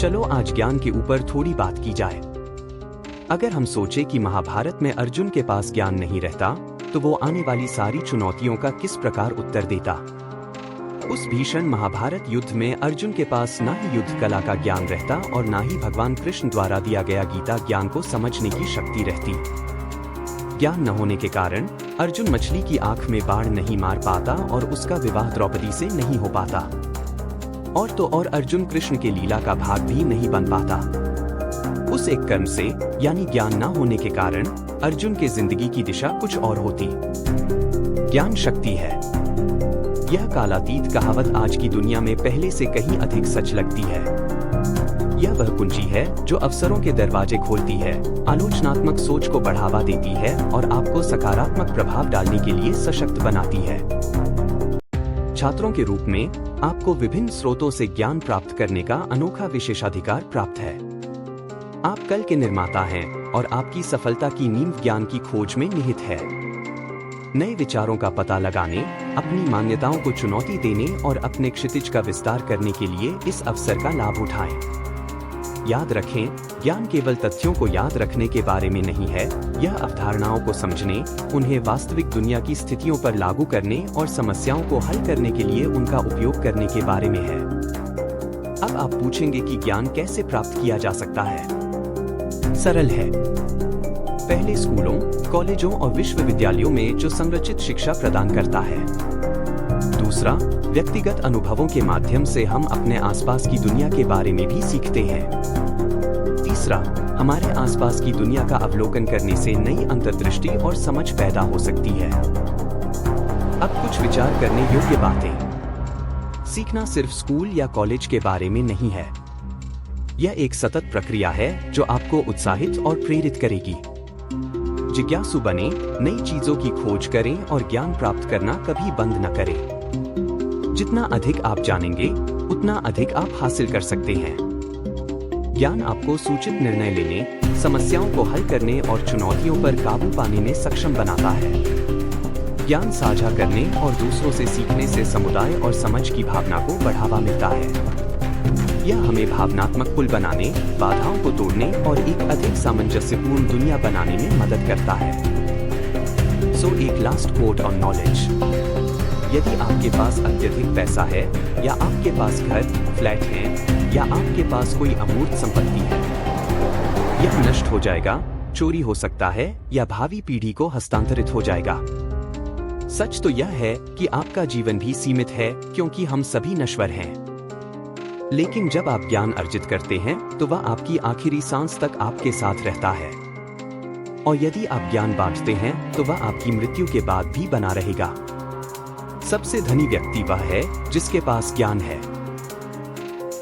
चलो आज ज्ञान के ऊपर थोड़ी बात की जाए। अगर हम सोचे कि महाभारत में अर्जुन के पास ज्ञान नहीं रहता, तो वो आने वाली सारी चुनौतियों का किस प्रकार उत्तर देता। उस भीषण महाभारत युद्ध में अर्जुन के पास ना ही युद्ध कला का ज्ञान रहता और ना ही भगवान कृष्ण द्वारा दिया गया गीता ज्ञान को समझने की शक्ति रहती। ज्ञान न होने के कारण अर्जुन मछली की आंख में बाण नहीं मार पाता और उसका विवाह द्रौपदी से नहीं हो पाता। और तो और अर्जुन कृष्ण के लीला का भाग भी नहीं बन पाता। उस एक कर्म से यानी ज्ञान न होने के कारण अर्जुन के जिंदगी की दिशा कुछ और होती। ज्ञान शक्ति है। यह कालातीत कहावत आज की दुनिया में पहले से कहीं अधिक सच लगती है। यह वह कुंजी है जो अवसरों के दरवाजे खोलती है, आलोचनात्मक सोच को बढ़ावा देती है और आपको सकारात्मक प्रभाव डालने के लिए सशक्त बनाती है। छात्रों के रूप में आपको विभिन्न स्रोतों से ज्ञान प्राप्त करने का अनोखा विशेषाधिकार प्राप्त है। आप कल के निर्माता हैं और आपकी सफलता की नींव ज्ञान की खोज में निहित है। नए विचारों का पता लगाने, अपनी मान्यताओं को चुनौती देने और अपने क्षितिज का विस्तार करने के लिए इस अवसर का लाभ उठाएं। याद रखें, ज्ञान केवल तथ्यों को याद रखने के बारे में नहीं है, यह अवधारणाओं को समझने, उन्हें वास्तविक दुनिया की स्थितियों पर लागू करने और समस्याओं को हल करने के लिए उनका उपयोग करने के बारे में है। अब आप पूछेंगे कि ज्ञान कैसे प्राप्त किया जा सकता है। सरल है। पहले स्कूलों, कॉलेजों और विश्वविद्यालयों में जो संरचित शिक्षा प्रदान करता है। दूसरा, व्यक्तिगत अनुभवों के माध्यम से हम अपने आसपास की दुनिया के बारे में भी सीखते हैं। तीसरा, हमारे आसपास की दुनिया का अवलोकन करने से नई अंतर्दृष्टि और समझ पैदा हो सकती है। अब कुछ विचार करने योग्य बातें। सीखना सिर्फ स्कूल या कॉलेज के बारे में नहीं है। यह एक सतत प्रक्रिया है जो आपको उत्साहित और प्रेरित करेगी। जिज्ञासु बने, नई चीजों की खोज करें और ज्ञान प्राप्त करना कभी बंद न करें। जितना अधिक आप जानेंगे, उतना अधिक आप हासिल कर सकते हैं। ज्ञान आपको सूचित निर्णय लेने, समस्याओं को हल करने और चुनौतियों पर काबू पाने में सक्षम बनाता है। ज्ञान साझा करने और दूसरों से सीखने से समुदाय और समझ की भावना को बढ़ावा मिलता है। यह हमें भावनात्मक पुल बनाने, बाधाओं को तोड़ने और एक अधिक सामंजस्यपूर्ण दुनिया बनाने में मदद करता है। एक लास्ट कोट ऑन नॉलेज। यदि आपके पास अत्यधिक पैसा है, या आपके पास घर, फ्लैट है, या आपके पास कोई अमूर्त संपत्ति है, यह नष्ट हो जाएगा, चोरी हो सकता है या भावी पीढ़ी को हस्तांतरित हो जाएगा। सच तो यह है कि आपका जीवन भी सीमित है, क्योंकि हम सभी नश्वर हैं। लेकिन जब आप ज्ञान अर्जित करते हैं, तो वह आपकी आखिरी सांस तक आपके साथ रहता है। और यदि आप ज्ञान बांटते हैं, तो वह आपकी मृत्यु के बाद भी बना रहेगा। सबसे धनी व्यक्ति वह है जिसके पास ज्ञान है।